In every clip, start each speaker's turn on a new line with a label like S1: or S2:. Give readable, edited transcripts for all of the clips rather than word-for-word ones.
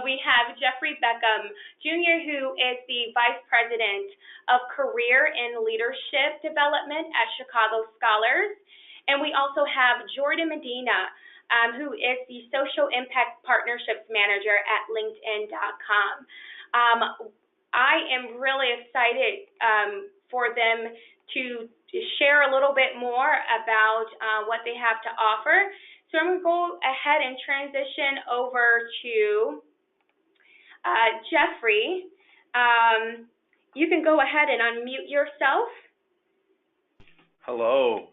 S1: We have Jeffrey Beckham Jr., who is the Vice President of Career and Leadership Development at Chicago Scholars. And we also have Jordan Medina, who is the Social Impact Partnerships Manager at LinkedIn.com. I am really excited for them to share a little bit more about what they have to offer. So I'm going to go ahead and transition over to Jeffrey. You can go ahead and unmute yourself.
S2: Hello.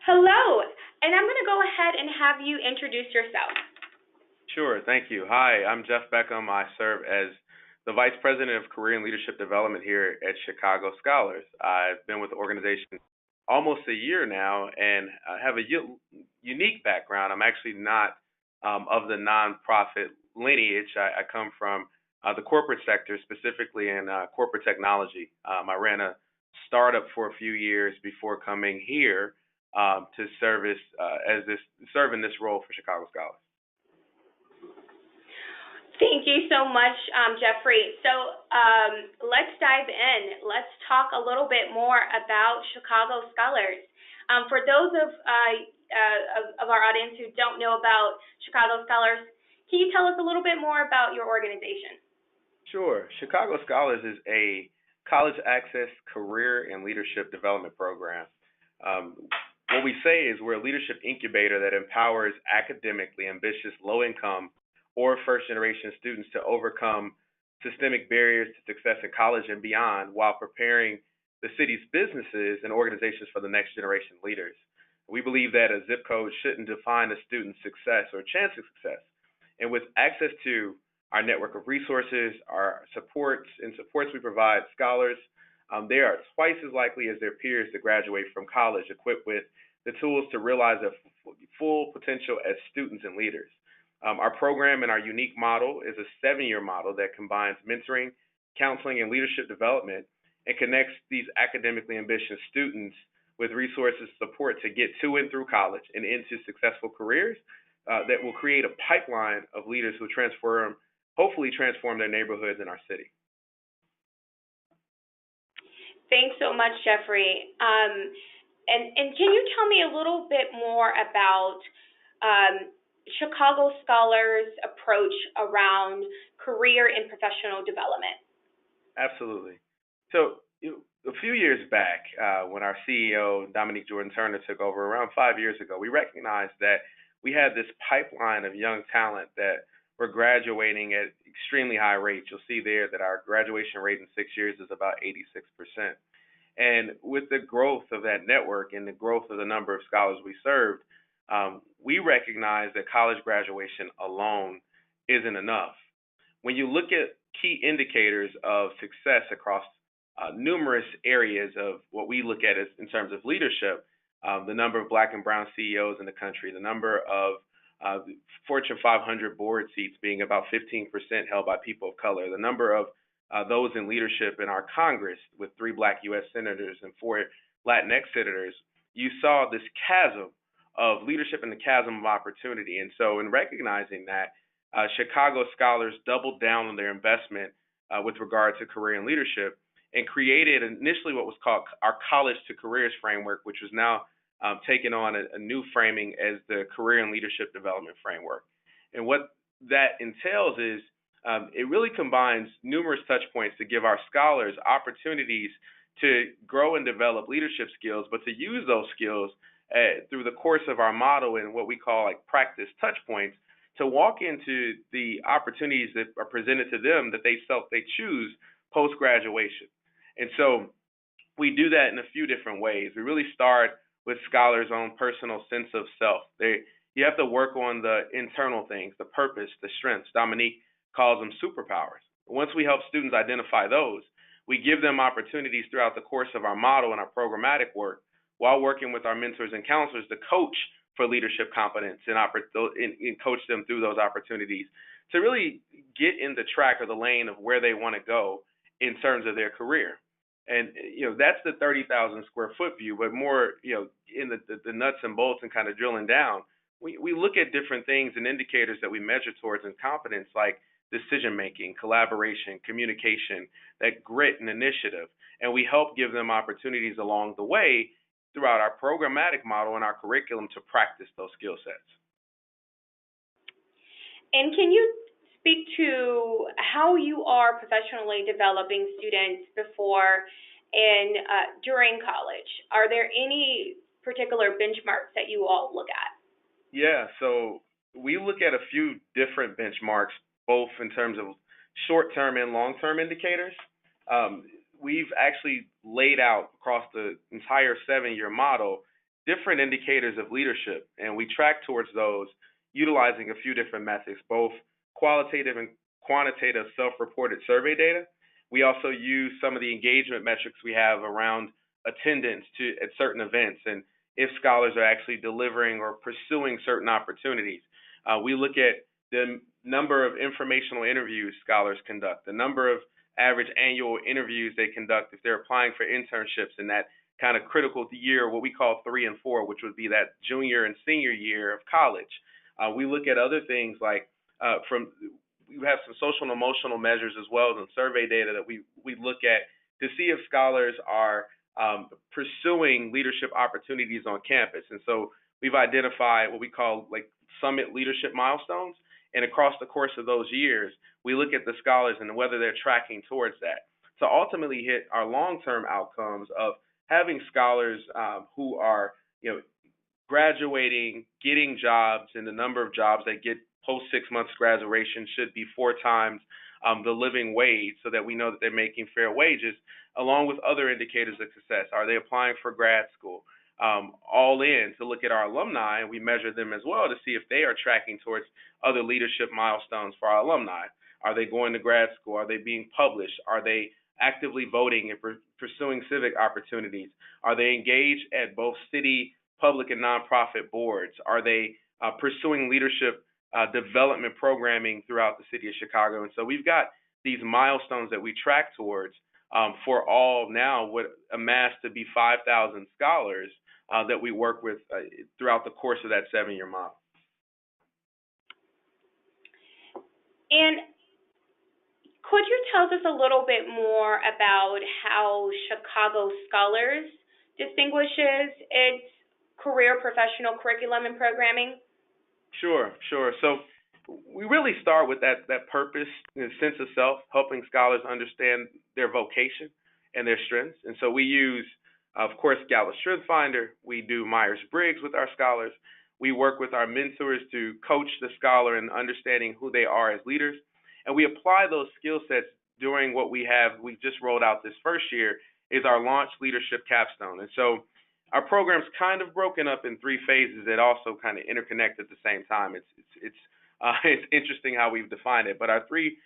S1: Hello. And I'm going to go ahead and have you introduce yourself.
S2: Sure, thank you. Hi, I'm Jeff Beckham. I serve as the Vice President of Career and Leadership Development here at Chicago Scholars. I've been with the organization almost a year now, and I have a unique background. I'm actually not of the nonprofit lineage. I come from the corporate sector, specifically in corporate technology. I ran a startup for a few years before coming here to serve in this role for Chicago Scholars.
S1: Thank you so much, Jeffrey. So let's dive in. Let's talk a little bit more about Chicago Scholars. For those of our audience who don't know about Chicago Scholars, can you tell us a little bit more about your organization?
S2: Sure. Chicago Scholars is a college access career and leadership development program. What we say is we're a leadership incubator that empowers academically ambitious, low-income, or first-generation students to overcome systemic barriers to success in college and beyond while preparing the city's businesses and organizations for the next generation leaders. We believe that a zip code shouldn't define a student's success or chance of success. And with access to our network of resources, our supports we provide scholars, they are twice as likely as their peers to graduate from college equipped with the tools to realize their full potential as students and leaders. Our program and our unique model is a 7-year model that combines mentoring, counseling, and leadership development and connects these academically ambitious students with resources and support to get to and through college and into successful careers that will create a pipeline of leaders who hopefully transform their neighborhoods in our city.
S1: Thanks so much, Jeffrey. And can you tell me a little bit more about Chicago Scholars' approach around career and professional development?
S2: Absolutely. So a few years back, when our CEO, Dominique Jordan Turner, took over around 5 years ago, we recognized that we had this pipeline of young talent that were graduating at extremely high rates. You'll see there that our graduation rate in 6 years is about 86%. And with the growth of that network and the growth of the number of scholars we served, we recognize that college graduation alone isn't enough. When you look at key indicators of success across numerous areas of what we look at as in terms of leadership, the number of Black and brown CEOs in the country, the number of Fortune 500 board seats being about 15% held by people of color, the number of those in leadership in our Congress with 3 Black U.S. senators and 4 Latinx senators, you saw this chasm of leadership and the chasm of opportunity. And so in recognizing that, Chicago Scholars doubled down on their investment with regard to career and leadership and created initially what was called our College to Careers framework, which was now taken on a new framing as the Career and Leadership Development Framework. And what that entails is it really combines numerous touch points to give our scholars opportunities to grow and develop leadership skills, but to use those skills through the course of our model and what we call like practice touch points to walk into the opportunities that are presented to them that they choose post-graduation. And so we do that in a few different ways. We really start with scholars' own personal sense of self. You have to work on the internal things, the purpose, the strengths. Dominique calls them superpowers. Once we help students identify those, we give them opportunities throughout the course of our model and our programmatic work while working with our mentors and counselors to coach for leadership competence and coach them through those opportunities to really get in the track or the lane of where they want to go in terms of their career. And, that's the 30,000 square foot view, but more, in the nuts and bolts and kind of drilling down, we look at different things and indicators that we measure towards in competence, like decision making, collaboration, communication, that grit and initiative. And we help give them opportunities along the way throughout our programmatic model and our curriculum to practice those skill sets.
S1: And can you speak to how you are professionally developing students before and during college? Are there any particular benchmarks that you all look at?
S2: Yeah, so we look at a few different benchmarks, both in terms of short-term and long-term indicators. Um, we've actually laid out across the entire 7-year model different indicators of leadership, and we track towards those utilizing a few different methods, both qualitative and quantitative self-reported survey data. We also use some of the engagement metrics we have around attendance at certain events and if scholars are actually delivering or pursuing certain opportunities. We look at the number of informational interviews scholars conduct, the number of average annual interviews they conduct if they're applying for internships in that kind of critical year, what we call 3 and 4, which would be that junior and senior year of college. We look at other things like we have some social and emotional measures as well as some survey data that we look at to see if scholars are pursuing leadership opportunities on campus. And so we've identified what we call like summit leadership milestones. And across the course of those years, we look at the scholars and whether they're tracking towards that to ultimately hit our long-term outcomes of having scholars who are, graduating, getting jobs, and the number of jobs they get post 6 months graduation should be 4 times the living wage, so that we know that they're making fair wages, along with other indicators of success. Are they applying for grad school? All in to look at our alumni, and we measure them as well to see if they are tracking towards other leadership milestones for our alumni. Are they going to grad school? Are they being published? Are they actively voting and pursuing civic opportunities? Are they engaged at both city, public, and nonprofit boards? Are they pursuing leadership development programming throughout the city of Chicago? And so we've got these milestones that we track towards for all now what amassed to be 5,000 scholars that we work with throughout the course of that 7-year model.
S1: And could you tell us a little bit more about how Chicago Scholars distinguishes its career professional curriculum and programming?
S2: Sure. So we really start with that purpose and sense of self, helping scholars understand their vocation and their strengths. And so we use, of course, Gallup Strength Finder. We do Myers-Briggs with our scholars. We work with our mentors to coach the scholar in understanding who they are as leaders. And we apply those skill sets during what we just rolled out this first year, is our Launch Leadership Capstone. And so our program's kind of broken up in 3 phases that also kind of interconnect at the same time. It's interesting how we've defined it, but our 3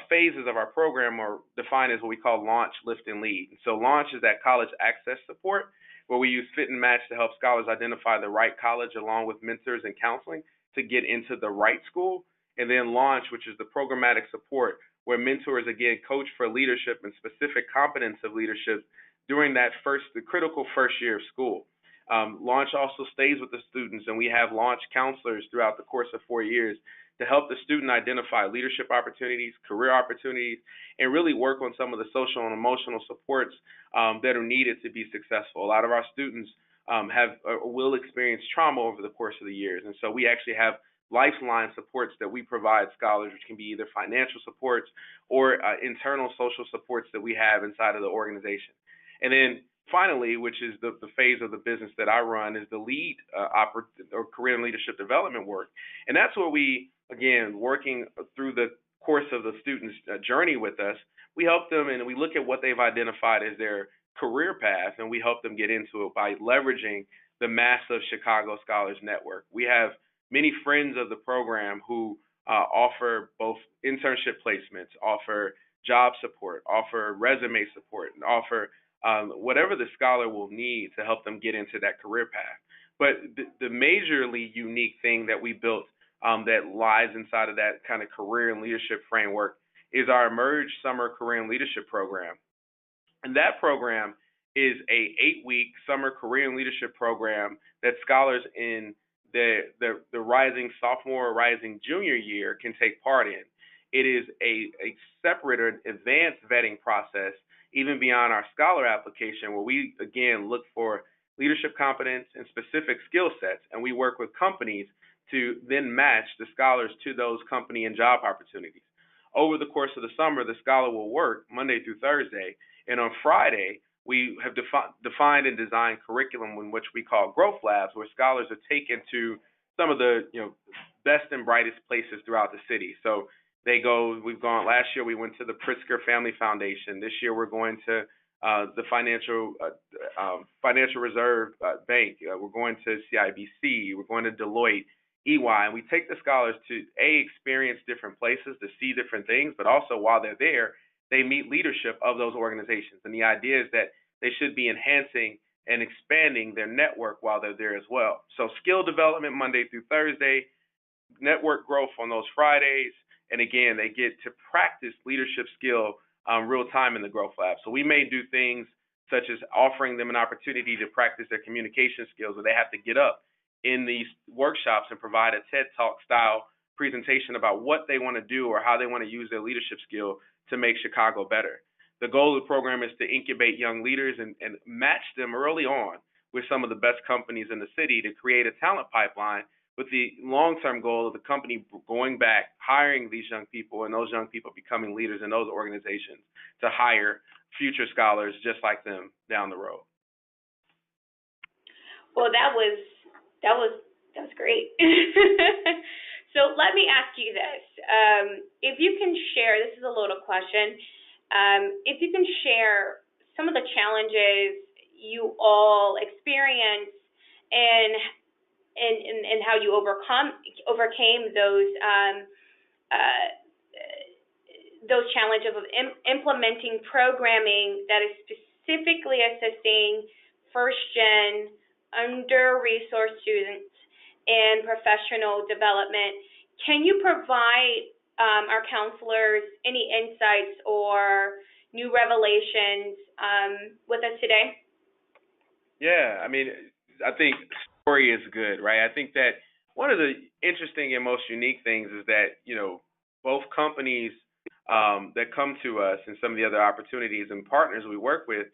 S2: phases of our program are defined as what we call Launch, Lift, and Lead. And so Launch is that college access support, where we use Fit and Match to help scholars identify the right college along with mentors and counseling to get into the right school. And then Launch, which is the programmatic support, where mentors again coach for leadership and specific competence of leadership during that the critical first year of school. Launch also stays with the students, and we have Launch counselors throughout the course of 4 years to help the student identify leadership opportunities, career opportunities, and really work on some of the social and emotional supports that are needed to be successful. A lot of our students will experience trauma over the course of the years, and so we actually have lifeline supports that we provide scholars, which can be either financial supports or internal social supports that we have inside of the organization. And then finally, which is the phase of the business that I run, is the lead or career and leadership development work. And that's where we, again, working through the course of the student's journey with us, we help them and we look at what they've identified as their career path, and we help them get into it by leveraging the massive Chicago Scholars Network. We have many friends of the program who offer both internship placements, offer job support, offer resume support, and offer whatever the scholar will need to help them get into that career path. But the majorly unique thing that we built that lies inside of that kind of career and leadership framework is our Emerge Summer Career and Leadership Program. And that program is a 8-week summer career and leadership program that scholars in the rising sophomore or rising junior year can take part in. It is a separate or advanced vetting process, even beyond our scholar application, where we again look for leadership competence and specific skill sets, and we work with companies to then match the scholars to those company and job opportunities. Over the course of the summer, the scholar will work Monday through Thursday, and on Friday, we have defined and designed curriculum in which we call growth labs, where scholars are taken to some of the best and brightest places throughout the city. So we've gone last year. We went to the Pritzker Family Foundation. This year we're going to the Financial Reserve Bank. We're going to CIBC. We're going to Deloitte, EY, and we take the scholars to experience different places, to see different things, but also while they're there, they meet leadership of those organizations. And the idea is that they should be enhancing and expanding their network while they're there as well. So skill development Monday through Thursday, network growth on those Fridays, and again, they get to practice leadership skill real time in the growth lab. So we may do things such as offering them an opportunity to practice their communication skills, where they have to get up in these workshops and provide a TED Talk style presentation about what they want to do or how they want to use their leadership skill to make Chicago better. The goal of the program is to incubate young leaders and match them early on with some of the best companies in the city to create a talent pipeline, with the long-term goal of the company going back, hiring these young people, and those young people becoming leaders in those organizations to hire future scholars just like them down the road.
S1: Well, that was great. So let me ask you this. If you can share, this is a loaded question, if you can share some of the challenges you all experience and how you overcame those challenges of implementing programming that is specifically assisting first-gen under-resourced students in professional development. Can you provide our counselors any insights or new revelations with us today?
S2: Yeah, I mean, I think story is good, right? I think that one of the interesting and most unique things is that, both companies that come to us and some of the other opportunities and partners we work with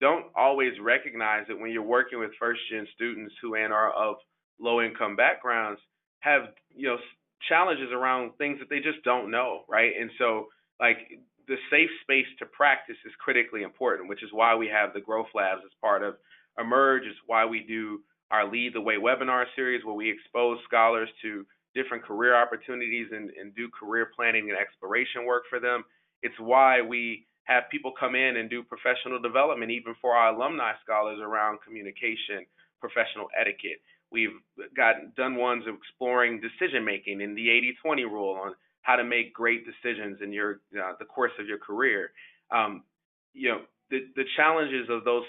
S2: don't always recognize that when you're working with first-gen students who are of low-income backgrounds, have, challenges around things that they just don't know, right? And so, the safe space to practice is critically important, which is why we have the Growth Labs as part of Emerge. Is why we do our Lead the Way webinar series, where we expose scholars to different career opportunities and do career planning and exploration work for them. It's why we have people come in and do professional development, even for our alumni scholars, around communication, professional etiquette. We've done ones of exploring decision making in the 80-20 rule on how to make great decisions in the course of your career. The challenges of those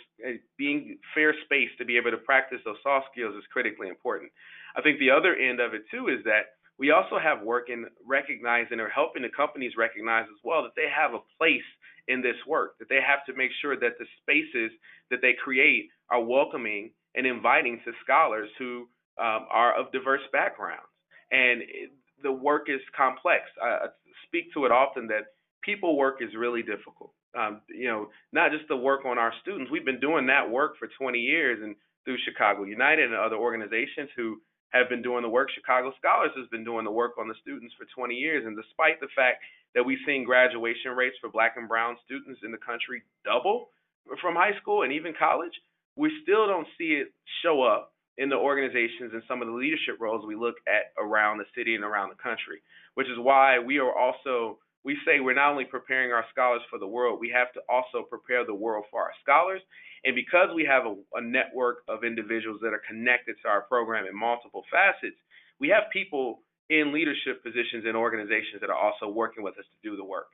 S2: being fair space to be able to practice those soft skills is critically important. I think the other end of it too is that we also have work in recognizing or helping the companies recognize as well that they have a place in this work, that they have to make sure that the spaces that they create are welcoming and inviting to scholars who are of diverse backgrounds. And the work is complex. I speak to it often that people work is really difficult. Not just the work on our students. We've been doing that work for 20 years and through Chicago United and other organizations who have been doing the work. Chicago Scholars has been doing the work on the students for 20 years. And despite the fact that we've seen graduation rates for Black and brown students in the country double from high school and even college, we still don't see it show up in the organizations and some of the leadership roles we look at around the city and around the country, which is why we say we're not only preparing our scholars for the world, we have to also prepare the world for our scholars. And because we have a network of individuals that are connected to our program in multiple facets, we have people in leadership positions in organizations that are also working with us to do the work,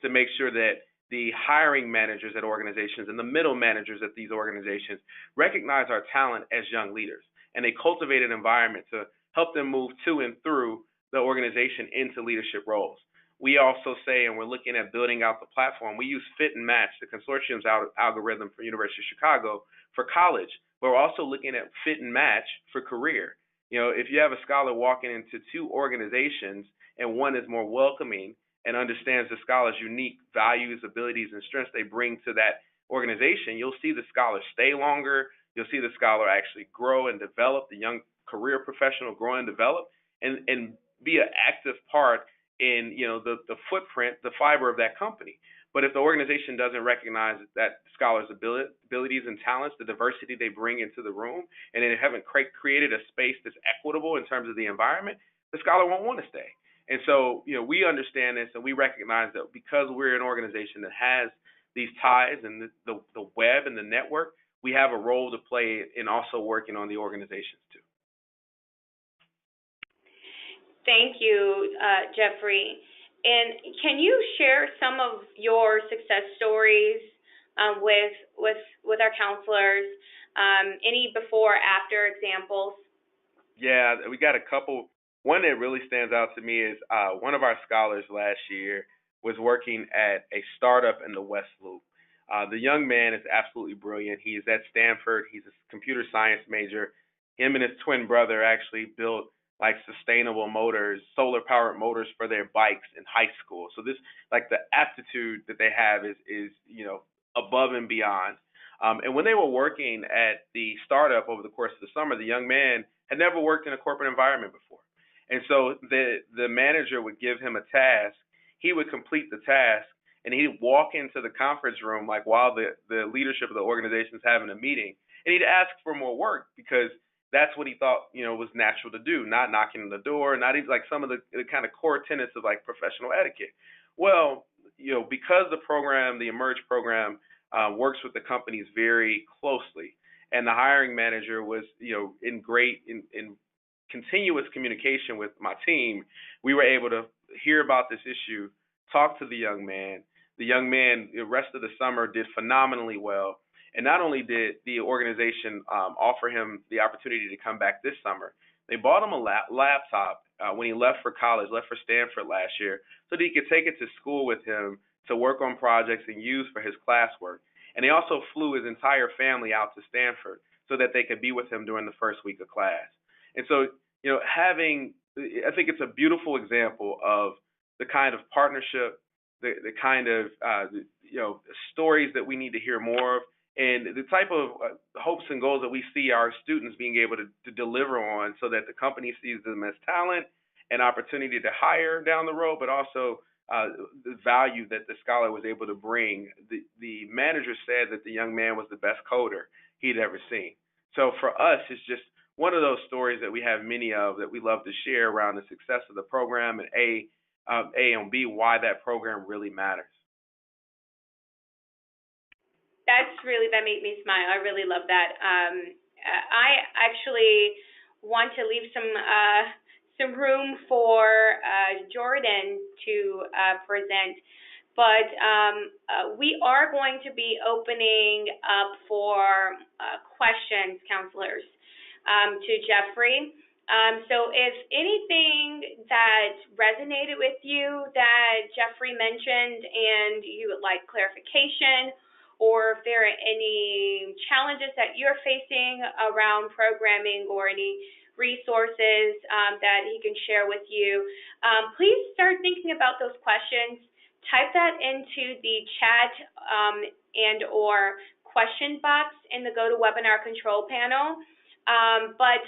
S2: to make sure that the hiring managers at organizations and the middle managers at these organizations recognize our talent as young leaders, and they cultivate an environment to help them move to and through the organization into leadership roles. We also say, and we're looking at building out the platform, we use Fit and Match, the consortium's algorithm for University of Chicago for college, but we're also looking at Fit and Match for career. If you have a scholar walking into two organizations and one is more welcoming and understands the scholar's unique values, abilities, and strengths they bring to that organization, you'll see the scholar stay longer. You'll see the scholar actually grow and develop, the young career professional grow and develop, and be an active part in the footprint, the fiber of that company. But if the organization doesn't recognize that scholar's abilities and talents, the diversity they bring into the room, and they haven't created a space that's equitable in terms of the environment, the scholar won't want to stay. And so, we understand this and we recognize that because we're an organization that has these ties and the web and the network, we have a role to play in also working on the organizations too.
S1: Thank you, Jeffrey. And can you share some of your success stories with our counselors? Any before after examples?
S2: Yeah, we got a couple. One that really stands out to me is one of our scholars last year was working at a startup in the West Loop. The young man is absolutely brilliant. He is at Stanford. He's a computer science major. Him and his twin brother actually built like sustainable motors, solar powered motors for their bikes in high school. So this, like, the aptitude that they have is above and beyond. And when they were working at the startup over the course of the summer, the young man had never worked in a corporate environment before. And so the manager would give him a task. He would complete the task, and he'd walk into the conference room like while the leadership of the organization is having a meeting, and he'd ask for more work because that's what he thought was natural to do, not knocking on the door, not even like some of the kind of core tenets of like professional etiquette. Well, because the program, the Emerge program, works with the companies very closely, and the hiring manager was in continuous communication with my team, we were able to hear about this issue, talk to the young man. The young man, the rest of the summer, did phenomenally well. And not only did the organization offer him the opportunity to come back this summer, they bought him a laptop when he left for college, left for Stanford last year, so that he could take it to school with him to work on projects and use for his classwork. And they also flew his entire family out to Stanford so that they could be with him during the first week of class. And so, I think it's a beautiful example of the kind of partnership, the kind of, stories that we need to hear more of, and the type of hopes and goals that we see our students being able to deliver on, so that the company sees them as talent and opportunity to hire down the road, but also the value that the scholar was able to bring. The manager said that the young man was the best coder he'd ever seen. So for us, it's just one of those stories that we have many of that we love to share around the success of the program, and and B, why that program really matters.
S1: That made me smile. I really love that. I actually want to leave some room for Jordan to present, but we are going to be opening up for questions, counselors, to Jeffrey. So if anything that resonated with you that Jeffrey mentioned and you would like clarification, or if there are any challenges that you're facing around programming or any resources that he can share with you, please start thinking about those questions. Type that into the chat and or question box in the GoToWebinar control panel. But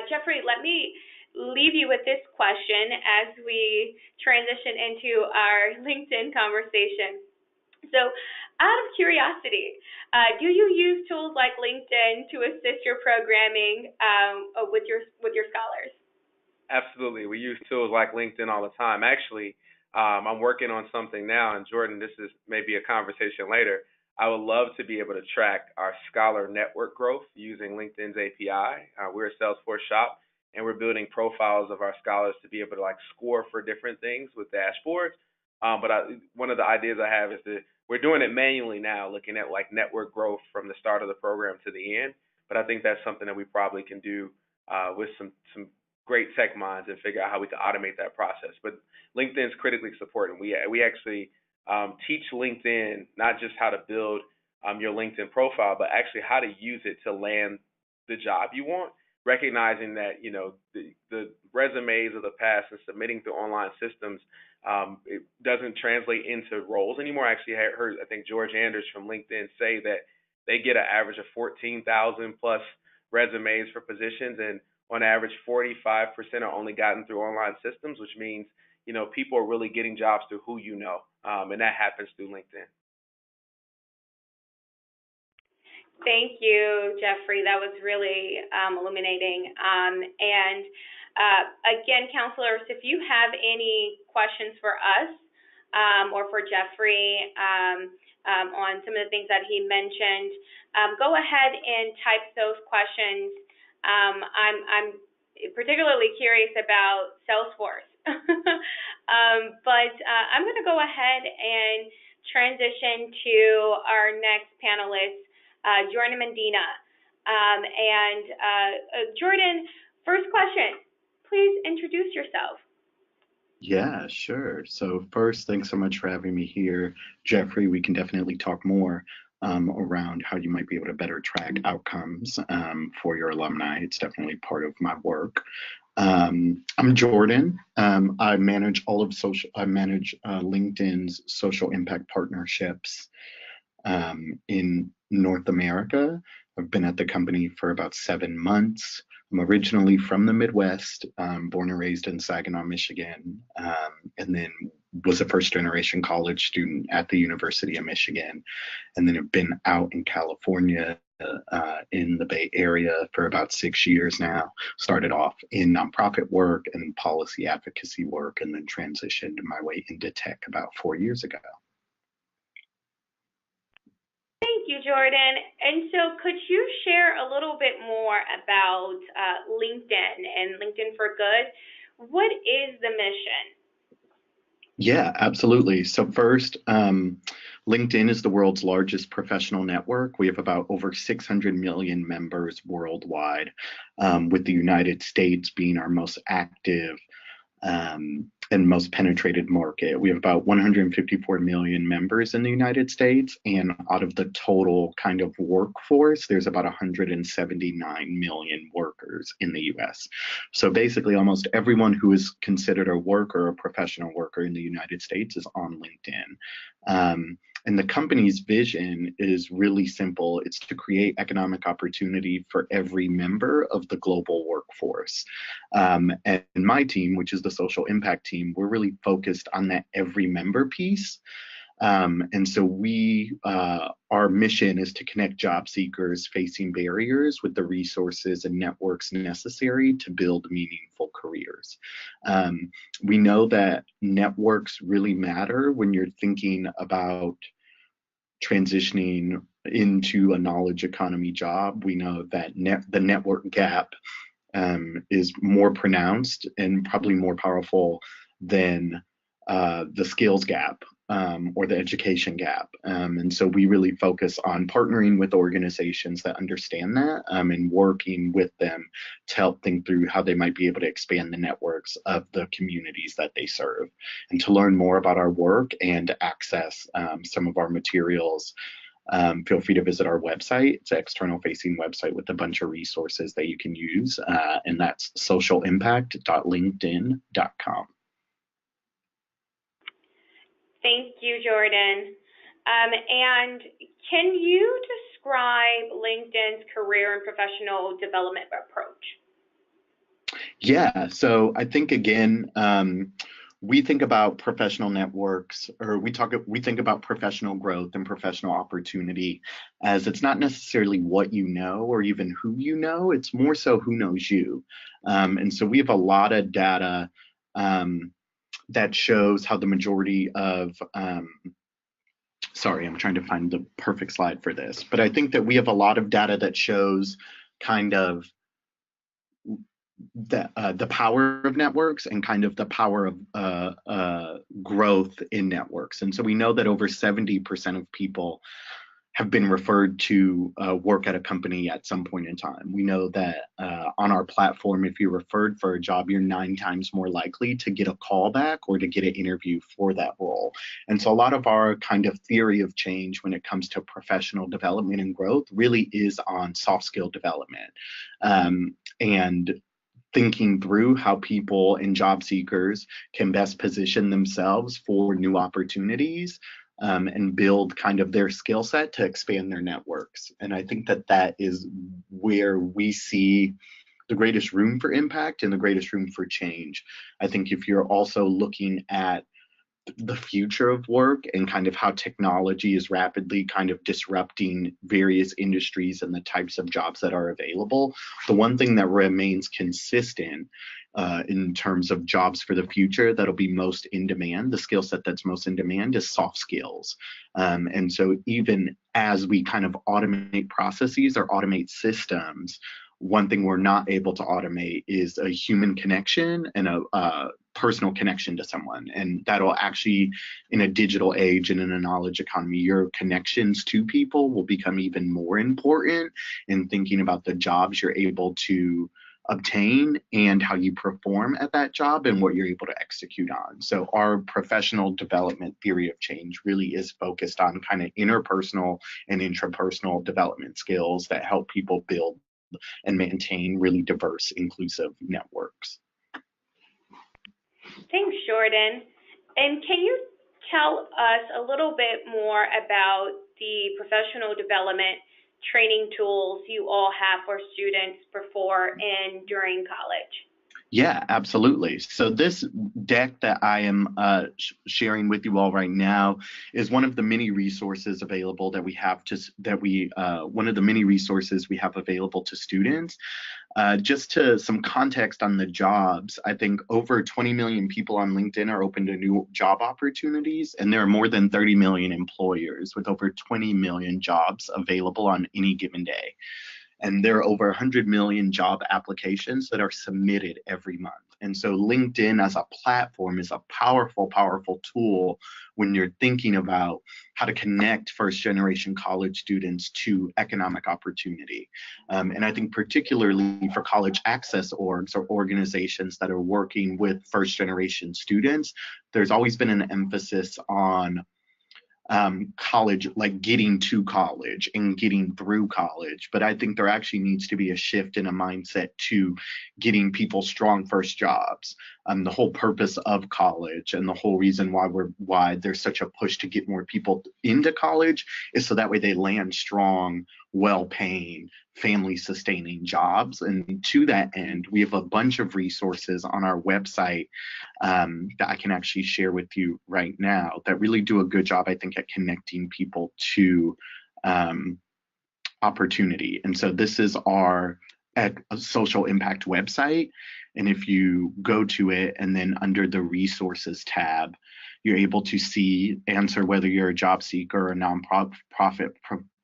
S1: Jeffrey, let me leave you with this question as we transition into our LinkedIn conversation. So, out of curiosity, do you use tools like LinkedIn to assist your programming with your scholars?
S2: Absolutely. We use tools like LinkedIn all the time. Actually, I'm working on something now, and Jordan, this is maybe a conversation later. I would love to be able to track our scholar network growth using LinkedIn's API. We're a Salesforce shop, and we're building profiles of our scholars to be able to like score for different things with dashboards. But one of the ideas I have is that we're doing it manually now, looking at like network growth from the start of the program to the end. But I think that's something that we probably can do with some great tech minds and figure out how we can automate that process. But LinkedIn is critically supported. We actually teach LinkedIn not just how to build your LinkedIn profile, but actually how to use it to land the job you want. recognizing that the resumes of the past and submitting through online systems, it doesn't translate into roles anymore. I actually heard, I think, George Anders from LinkedIn say that they get an average of 14,000 plus resumes for positions, and on average 45% are only gotten through online systems, which means people are really getting jobs through who and that happens through LinkedIn.
S1: Thank you, Jeffrey. That was really illuminating. And again, counselors, if you have any questions for us or for Jeffrey on some of the things that he mentioned, go ahead and type those questions. I'm particularly curious about Salesforce. But I'm going to go ahead and transition to our next panelist, Jordan Medina. Jordan, first question, please introduce yourself.
S3: Yeah, sure. So first, thanks so much for having me here. Jeffrey, we can definitely talk more around how you might be able to better track outcomes for your alumni. It's definitely part of my work. I'm Jordan. I manage LinkedIn's social impact partnerships in North America. I've been at the company for about 7 months. I'm originally from the Midwest, born and raised in Saginaw, Michigan, and then was a first-generation college student at the University of Michigan, and then have been out in California in the Bay Area for about 6 years now. Started off in nonprofit work and policy advocacy work, and then transitioned my way into tech about 4 years ago.
S1: Thank you, Jordan. And so could you share a little bit more about LinkedIn and LinkedIn for Good? What is the mission?
S3: Yeah, absolutely. So first, LinkedIn is the world's largest professional network. We have about over 600 million members worldwide, with the United States being our most active and most penetrated market. We have about 154 million members in the United States, and out of the total kind of workforce, there's about 179 million workers in the US. So basically, almost everyone who is considered a worker, a professional worker in the United States is on LinkedIn. And the company's vision is really simple. It's to create economic opportunity for every member of the global workforce. And my team, which is the social impact team, we're really focused on that every member piece. And so our mission is to connect job seekers facing barriers with the resources and networks necessary to build meaningful careers. We know that networks really matter when you're thinking about transitioning into a knowledge economy job. We know that the network gap is more pronounced and probably more powerful than the skills gap or the education gap. And so we really focus on partnering with organizations that understand that and working with them to help think through how they might be able to expand the networks of the communities that they serve. And to learn more about our work and access some of our materials, feel free to visit our website. It's an external-facing website with a bunch of resources that you can use, and that's socialimpact.linkedin.com.
S1: Thank you, Jordan. And can you describe LinkedIn's career and professional development approach?
S3: Yeah, so I think, again, we think about professional networks, or we think about professional growth and professional opportunity as it's not necessarily what you know or even who you know, it's more so who knows you. And so we have a lot of data that shows how the majority of, sorry, I'm trying to find the perfect slide for this, but I think that we have a lot of data that shows kind of the power of networks and kind of the power of growth in networks. And so we know that over 70% of people have been referred to work at a company at some point in time. We know that on our platform, if you're referred for a job, you're 9 times more likely to get a call back or to get an interview for that role. And so a lot of our kind of theory of change when it comes to professional development and growth really is on soft skill development. And thinking through how people and job seekers can best position themselves for new opportunities, and build kind of their skill set to expand their networks. And I think that that is where we see the greatest room for impact and the greatest room for change. I think if you're also looking at the future of work and kind of how technology is rapidly kind of disrupting various industries and the types of jobs that are available, the one thing that remains consistent in terms of jobs for the future that'll be most in demand, the skill set that's most in demand is soft skills. And so even as we kind of automate processes or automate systems, one thing we're not able to automate is a human connection and a personal connection to someone. And that'll actually, in a digital age and in a knowledge economy, your connections to people will become even more important in thinking about the jobs you're able to obtain and how you perform at that job and what you're able to execute on. So our professional development theory of change really is focused on kind of interpersonal and intrapersonal development skills that help people build and maintain really diverse, inclusive networks.
S1: Thanks, Jordan. And can you tell us a little bit more about the professional development training tools you all have for students before and during college?
S3: Yeah, absolutely. So this deck that I am sharing with you all right now is one of the many resources available that we have one of the many resources we have available to students. Just to some context on the jobs, I think over 20 million people on LinkedIn are open to new job opportunities, and there are more than 30 million employers with over 20 million jobs available on any given day. And there are over 100 million job applications that are submitted every month. And so LinkedIn as a platform is a powerful, powerful tool when you're thinking about how to connect first generation college students to economic opportunity. And I think particularly for college access orgs or organizations that are working with first generation students, there's always been an emphasis on college, like getting to college and getting through college. But I think there actually needs to be a shift in a mindset to getting people strong first jobs. The whole purpose of college and the whole reason why there's such a push to get more people into college is so that way they land strong, well-paying, family-sustaining jobs. And to that end, we have a bunch of resources on our website that I can actually share with you right now that really do a good job, I think, at connecting people to opportunity. And so this is our social impact website. And if you go to it and then under the resources tab, you're able to answer whether you're a job seeker or a nonprofit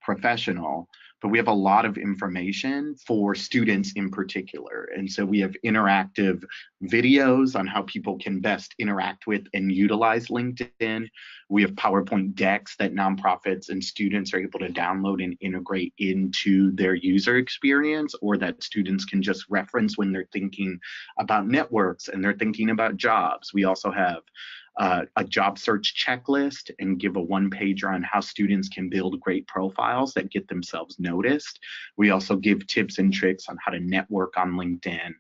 S3: professional. But we have a lot of information for students in particular. And so we have interactive videos on how people can best interact with and utilize LinkedIn. We have PowerPoint decks that nonprofits and students are able to download and integrate into their user experience, or that students can just reference when they're thinking about networks and they're thinking about jobs. We also have a job search checklist and give a one-pager on how students can build great profiles that get themselves noticed. We also give tips and tricks on how to network on LinkedIn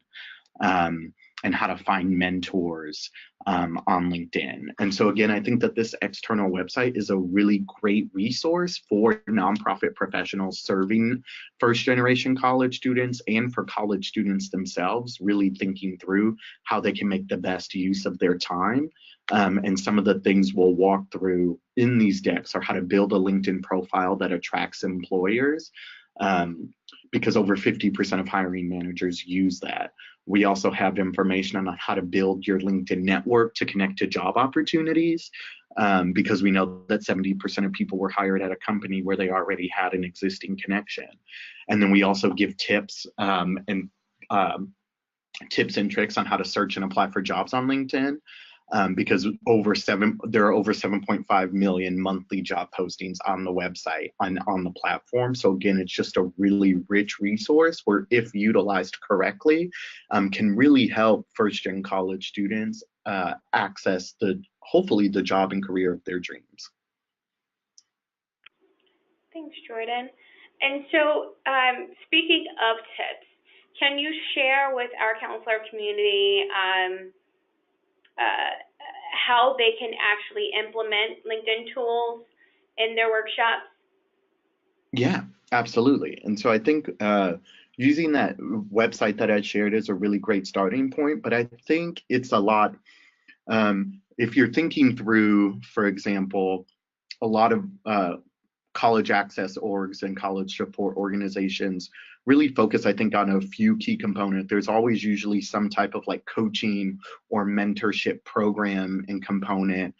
S3: and how to find mentors on LinkedIn. And so again, I think that this external website is a really great resource for nonprofit professionals serving first-generation college students and for college students themselves, really thinking through how they can make the best use of their time. And some of the things we'll walk through in these decks are how to build a LinkedIn profile that attracts employers, because over 50% of hiring managers use that. We also have information on how to build your LinkedIn network to connect to job opportunities, because we know that 70% of people were hired at a company where they already had an existing connection. And then we also give tips and tricks on how to search and apply for jobs on LinkedIn. because there are over 7.5 million monthly job postings on the website on the platform. So again, it's just a really rich resource where, if utilized correctly, can really help first-gen college students access hopefully the job and career of their dreams.
S1: Thanks, Jordan. And so, speaking of tips, can you share with our counselor community how they can actually implement LinkedIn tools in their workshops?
S3: Yeah, absolutely. And so I think using that website that I shared is a really great starting point, but I think it's a lot, if you're thinking through, for example, a lot of college access orgs and college support organizations really focus, I think, on a few key components. There's always usually some type of like coaching or mentorship program and component,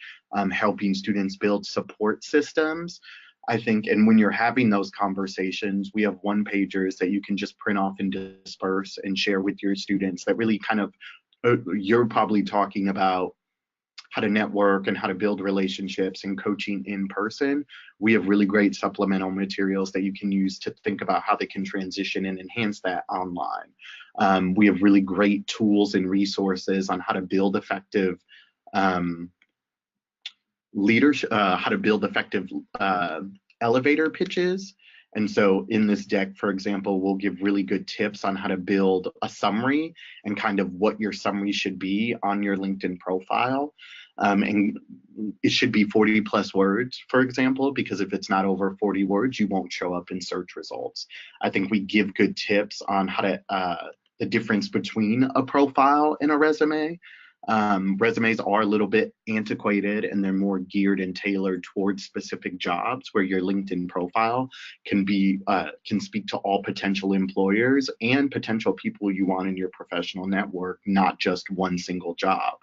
S3: helping students build support systems. I think, and when you're having those conversations, we have one-pagers that you can just print off and disperse and share with your students that really kind of, you're probably talking about how to network and how to build relationships and coaching in person. We have really great supplemental materials that you can use to think about how they can transition and enhance that online. We have really great tools and resources on how to build effective leadership, how to build effective elevator pitches. And so in this deck, for example, we'll give really good tips on how to build a summary and kind of what your summary should be on your LinkedIn profile. And it should be 40 plus words, for example, because if it's not over 40 words, you won't show up in search results. I think we give good tips on how to, the difference between a profile and a resume. Resumes are a little bit antiquated and they're more geared and tailored towards specific jobs, where your LinkedIn profile can speak to all potential employers and potential people you want in your professional network, not just one single job.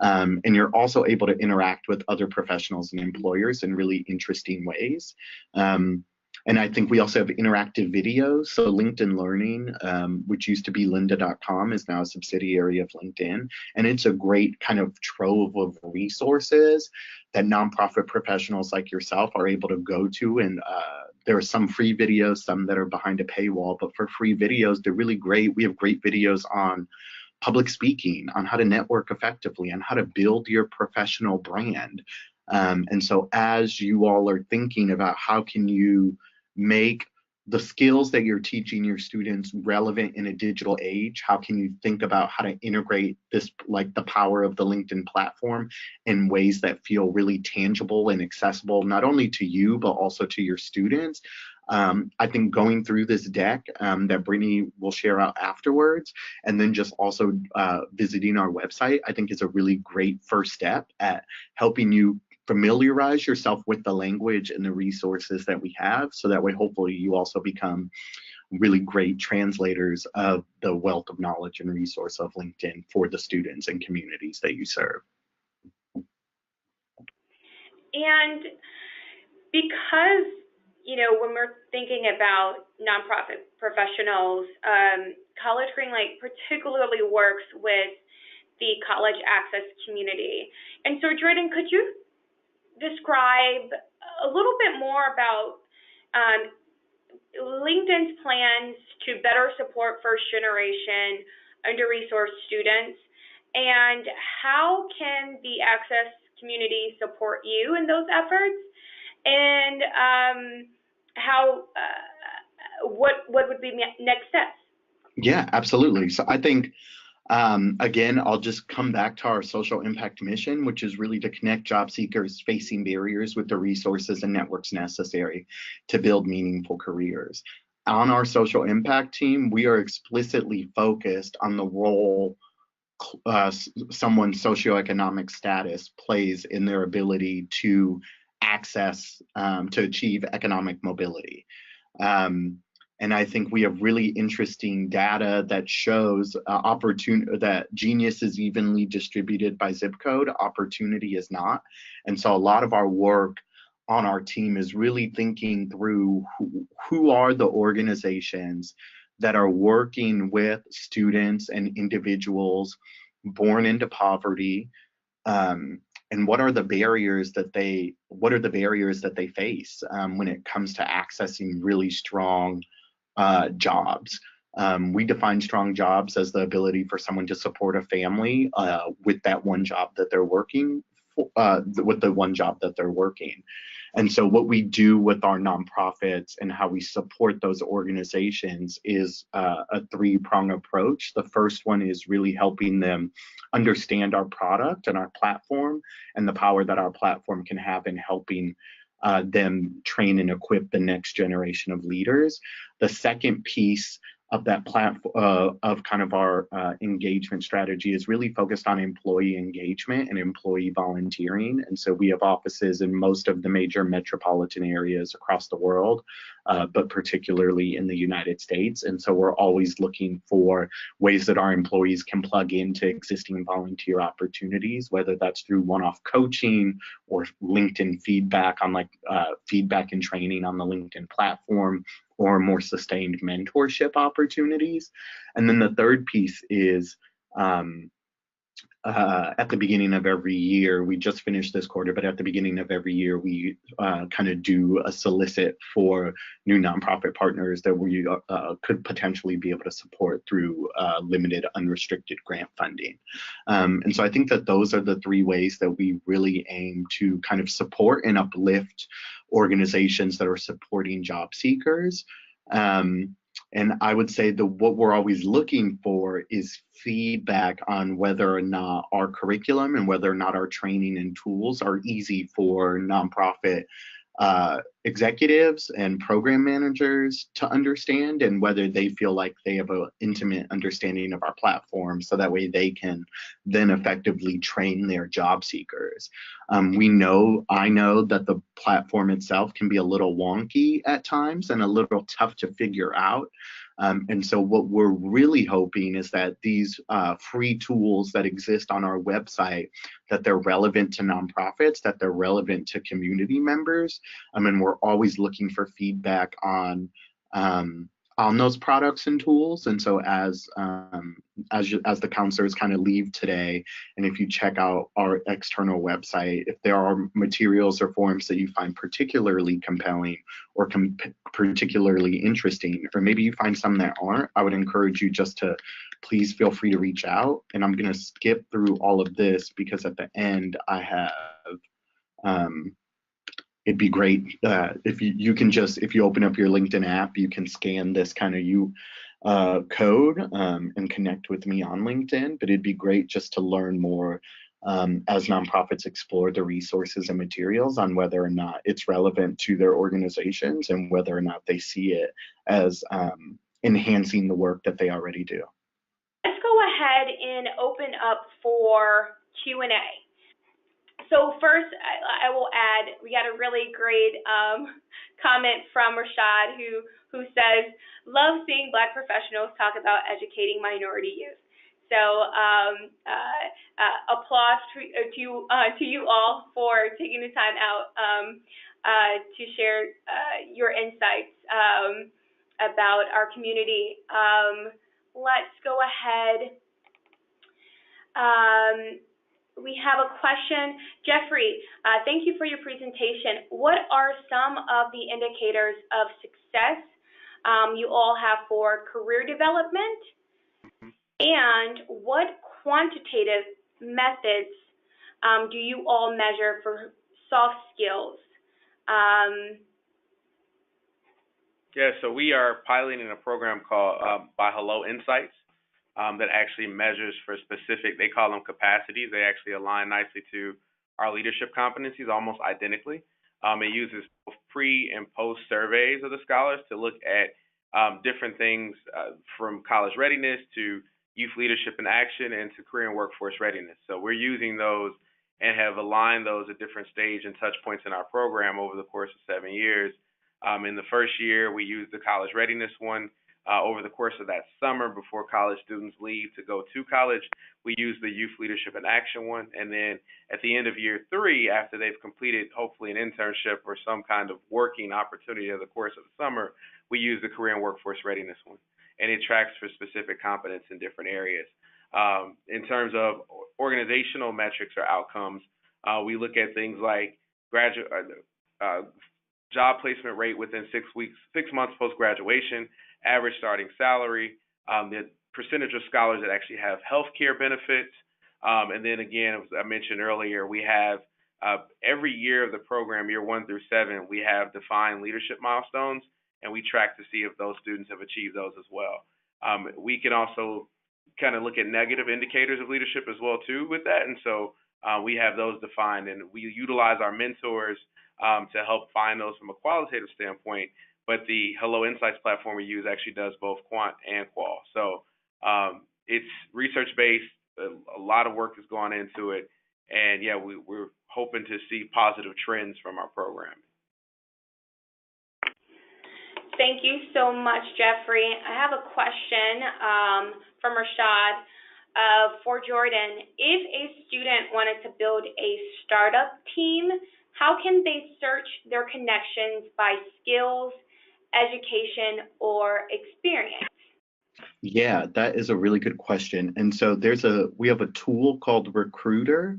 S3: And you're also able to interact with other professionals and employers in really interesting ways. And I think we also have interactive videos. So LinkedIn Learning, which used to be lynda.com, is now a subsidiary of LinkedIn. And it's a great kind of trove of resources that nonprofit professionals like yourself are able to go to. And there are some free videos, some that are behind a paywall, but for free videos, they're really great. We have great videos on public speaking, on how to network effectively, on how to build your professional brand. And so as you all are thinking about how can you make the skills that you're teaching your students relevant in a digital age, how can you think about how to integrate this, like the power of the LinkedIn platform, in ways that feel really tangible and accessible, not only to you, but also to your students? I think going through this deck that Brittany will share out afterwards, and then just also visiting our website, I think is a really great first step at helping you familiarize yourself with the language and the resources that we have, so that way hopefully you also become really great translators of the wealth of knowledge and resource of LinkedIn for the students and communities that you serve.
S1: And because, you know, when we're thinking about nonprofit professionals, College Greenlight particularly works with the college access community. And so, Jordan, could you describe a little bit more about LinkedIn's plans to better support first-generation under-resourced students, and how can the access community support you in those efforts, and what would be next steps?
S3: Yeah, absolutely. So I think, again, I'll just come back to our social impact mission, which is really to connect job seekers facing barriers with the resources and networks necessary to build meaningful careers. On our social impact team, we are explicitly focused on the role someone's socioeconomic status plays in their ability to access, to achieve economic mobility. And I think we have really interesting data that shows that genius is evenly distributed by zip code, opportunity is not. And so a lot of our work on our team is really thinking through who are the organizations that are working with students and individuals born into poverty, and what are the barriers that they face when it comes to accessing really strong jobs. We define strong jobs as the ability for someone to support a family with that one job that they're working with the one job that they're working. And so what we do with our nonprofits and how we support those organizations is a three-prong approach. The first one is really helping them understand our product and our platform and the power that our platform can have in helping them train and equip the next generation of leaders. The second piece of that platform of kind of our engagement strategy is really focused on employee engagement and employee volunteering. And so we have offices in most of the major metropolitan areas across the world, but particularly in the United States. And so we're always looking for ways that our employees can plug into existing volunteer opportunities, whether that's through one-off coaching or LinkedIn feedback on feedback and training on the LinkedIn platform, or more sustained mentorship opportunities. And then the third piece is at the beginning of every year, we just finished this quarter, but at the beginning of every year, we kind of do a solicit for new nonprofit partners that we could potentially be able to support through limited unrestricted grant funding. And so I think that those are the three ways that we really aim to kind of support and uplift organizations that are supporting job seekers. And I would say that what we're always looking for is feedback on whether or not our curriculum and whether or not our training and tools are easy for nonprofit executives and program managers to understand, and whether they feel like they have an intimate understanding of our platform, so that way they can then effectively train their job seekers. I know that the platform itself can be a little wonky at times and a little tough to figure out. And so what we're really hoping is that these free tools that exist on our website, that they're relevant to nonprofits, that they're relevant to community members. And we're always looking for feedback on those products and tools. And so as the counselors kind of leave today, and if you check out our external website, if there are materials or forms that you find particularly compelling or particularly interesting, or maybe you find some that aren't, I would encourage you just to please feel free to reach out. And I'm going to skip through all of this because at the end I have it'd be great if you open up your LinkedIn app, you can scan this kind of code and connect with me on LinkedIn. But it'd be great just to learn more as nonprofits explore the resources and materials on whether or not it's relevant to their organizations and whether or not they see it as enhancing the work that they already do.
S1: Let's go ahead and open up for Q&A. So first, I will add, we got a really great comment from Rashad who says, love seeing Black professionals talk about educating minority youth. So applause to you all for taking the time out to share your insights about our community. Let's go ahead. We have a question. Jeffrey, thank you for your presentation. What are some of the indicators of success you all have for career development? And what quantitative methods do you all measure for soft skills?
S2: Yeah, so we are piloting a program called By Hello Insights. That actually measures for specific, they call them capacities. They actually align nicely to our leadership competencies, almost identically. It uses both pre and post surveys of the scholars to look at different things from college readiness to youth leadership in action and to career and workforce readiness. So we're using those and have aligned those at different stage and touch points in our program over the course of 7 years. In the first year, we used the college readiness one. Over the course of that summer, before college students leave to go to college, we use the Youth Leadership in Action one. And then at the end of year 3, after they've completed hopefully an internship or some kind of working opportunity over the course of the summer, we use the Career and Workforce Readiness one. And it tracks for specific competence in different areas. In terms of organizational metrics or outcomes, we look at things like graduate job placement rate within 6 weeks, 6 months post graduation, average starting salary, the percentage of scholars that actually have health care benefits. And then again, as I mentioned earlier, we have every year of the program, year 1 through 7, we have defined leadership milestones, and we track to see if those students have achieved those as well. We can also kind of look at negative indicators of leadership as well too with that, and so we have those defined, and we utilize our mentors to help find those from a qualitative standpoint. But the Hello Insights platform we use actually does both quant and qual. So it's research based. A lot of work has gone into it, and yeah, we're hoping to see positive trends from our program.
S1: Thank you so much, Jeffrey. I have a question from Rashad for Jordan. If a student wanted to build a startup team, how can they search their connections by skills, education, or experience?
S3: Yeah, that is a really good question. And so we have a tool called Recruiter.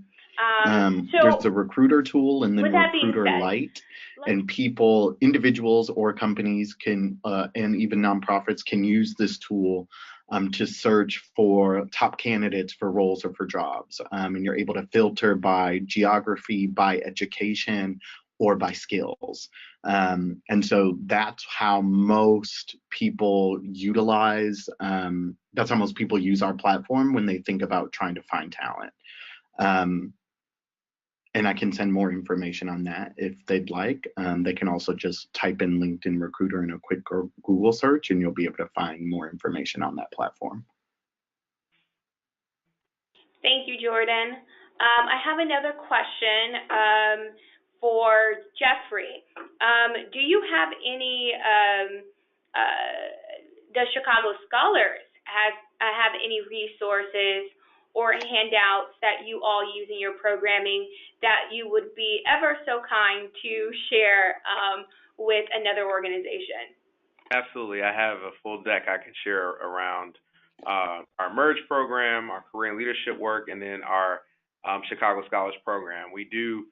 S3: There's a Recruiter tool and then Recruiter Lite, and individuals or companies can, and even nonprofits can use this tool to search for top candidates for roles or for jobs. And you're able to filter by geography, by education, or by skills. And so that's how most people use our platform when they think about trying to find talent. And I can send more information on that if they'd like. They can also just type in LinkedIn Recruiter in a quick Google search, and you'll be able to find more information on that platform.
S1: Thank you, Jordan. I have another question for Jeffrey. Do you have any, does Chicago Scholars have any resources or handouts that you all use in your programming that you would be ever so kind to share with another organization?
S2: Absolutely. I have a full deck I can share around our Merge program, our career and leadership work, and then our Chicago Scholars program. We do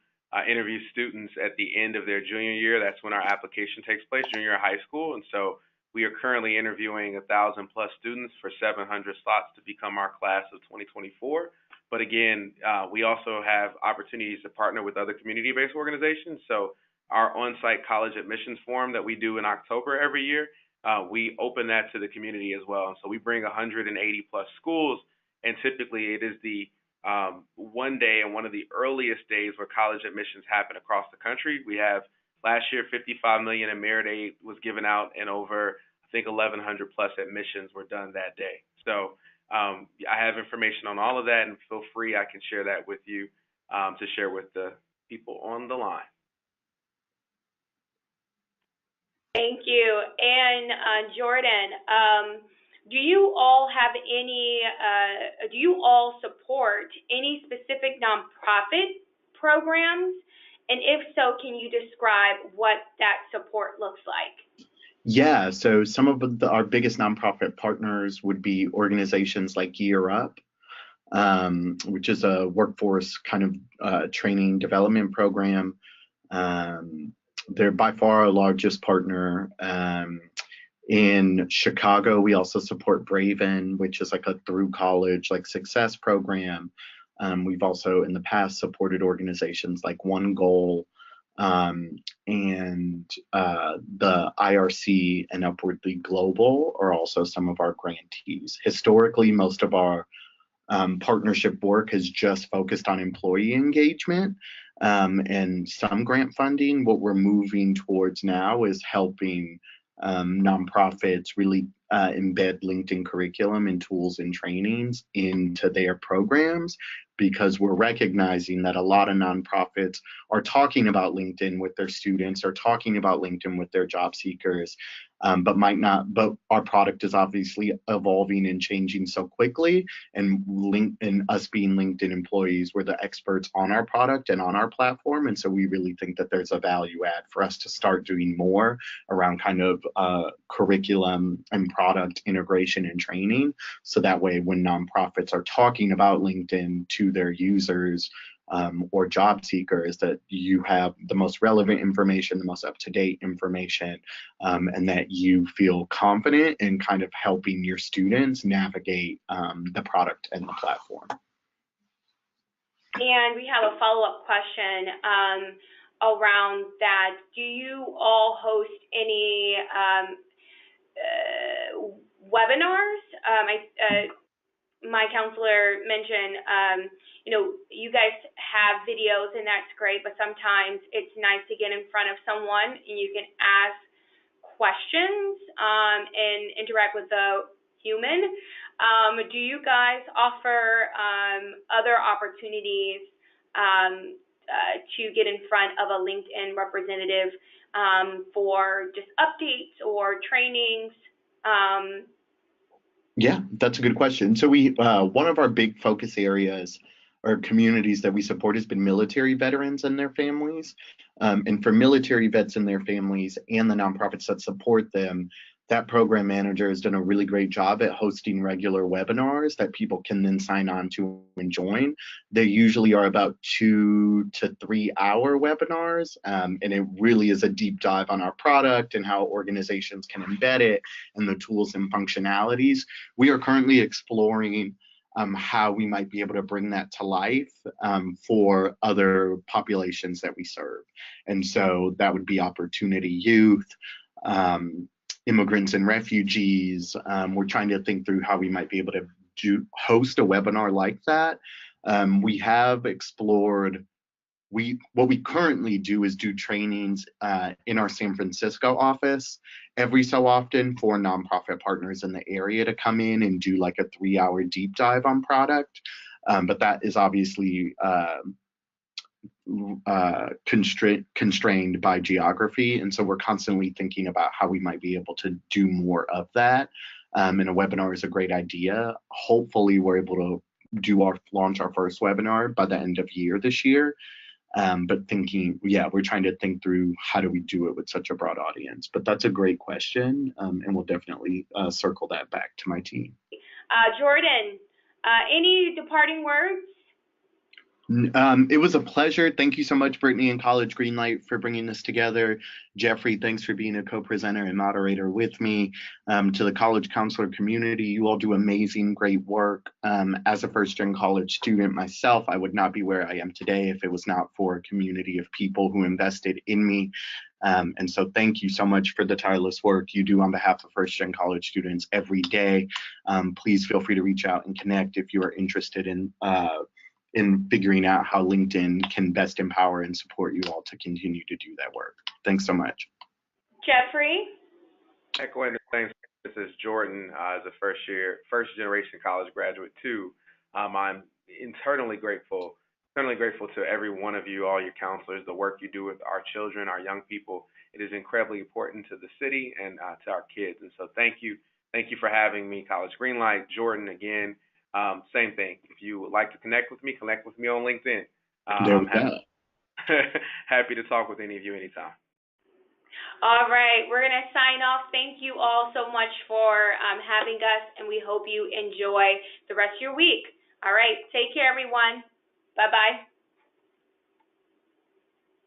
S2: interview students at the end of their junior year. That's when our application takes place, junior high school. And so we are currently interviewing 1,000+ students for 700 slots to become our class of 2024. But again, we also have opportunities to partner with other community-based organizations. So our on-site college admissions forum that we do in October every year, we open that to the community as well. And so we bring 180+ schools, and typically it is the one day and one of the earliest days where college admissions happen across the country. We have last year, $55 million in merit aid was given out, and over, I think, 1,100+ admissions were done that day. So I have information on all of that, and feel free, I can share that with you to share with the people on the line.
S1: Thank you. And Jordan, do you all support any specific nonprofit programs? And if so, can you describe what that support looks like?
S3: Yeah, so some of our biggest nonprofit partners would be organizations like Year Up, which is a workforce kind of training development program. They're by far our largest partner. In Chicago, we also support Braven, which is like a through college like success program. We've also in the past supported organizations like One Goal and the IRC and Upwardly Global are also some of our grantees. Historically, most of our partnership work has just focused on employee engagement and some grant funding. What we're moving towards now is helping nonprofits really embed LinkedIn curriculum and tools and trainings into their programs, because we're recognizing that a lot of nonprofits are talking about LinkedIn with their students or talking about LinkedIn with their job seekers, but might not. But our product is obviously evolving and changing so quickly, and us being LinkedIn employees, we're the experts on our product and on our platform, and so we really think that there's a value add for us to start doing more around kind of curriculum and product integration and training. So that way, when nonprofits are talking about LinkedIn to their users or job seekers, that you have the most relevant information, the most up-to-date information, and that you feel confident in kind of helping your students navigate the product and the platform.
S1: And we have a follow-up question around that. Do you all host any webinars? My counselor mentioned, you guys have videos and that's great, but sometimes it's nice to get in front of someone and you can ask questions and interact with the human. Do you guys offer other opportunities to get in front of a LinkedIn representative for just updates or trainings?
S3: Yeah, that's a good question. So we one of our big focus areas or communities that we support has been military veterans and their families. And for military vets and their families and the nonprofits that support them, that program manager has done a really great job at hosting regular webinars that people can then sign on to and join. They usually are about 2 to 3 hour webinars, and it really is a deep dive on our product and how organizations can embed it and the tools and functionalities. We are currently exploring how we might be able to bring that to life for other populations that we serve. And so that would be opportunity youth, immigrants and refugees. We're trying to think through how we might be able to host a webinar like that. We have explored, what we currently do is do trainings in our San Francisco office every so often for nonprofit partners in the area to come in and do like a 3 hour deep dive on product. But that is obviously constrained by geography, and so we're constantly thinking about how we might be able to do more of that. And a webinar is a great idea. Hopefully, we're able to launch our first webinar by the end of year this year. But we're trying to think through how do we do it with such a broad audience. But that's a great question, and we'll definitely circle that back to my team.
S1: Jordan, any departing words?
S3: It was a pleasure. Thank you so much, Brittany and College Greenlight, for bringing this together. Jeffrey, thanks for being a co-presenter and moderator with me. To the college counselor community, you all do amazing, great work. As a first-gen college student myself, I would not be where I am today if it was not for a community of people who invested in me. And so thank you so much for the tireless work you do on behalf of first-gen college students every day. Please feel free to reach out and connect if you are interested in figuring out how LinkedIn can best empower and support you all to continue to do that work. Thanks so much.
S1: Jeffrey?
S2: Echoing the same, this is Jordan, as a first generation college graduate too. I'm eternally grateful to every one of you, all your counselors, the work you do with our children, our young people. It is incredibly important to the city and to our kids. And so thank you for having me, College Greenlight. Jordan, again, same thing. If you would like to connect with me on LinkedIn.
S3: There we go.
S2: Happy to talk with any of you anytime.
S1: All right, we're going to sign off. Thank you all so much for having us, and we hope you enjoy the rest of your week. All right, take care, everyone. Bye-bye.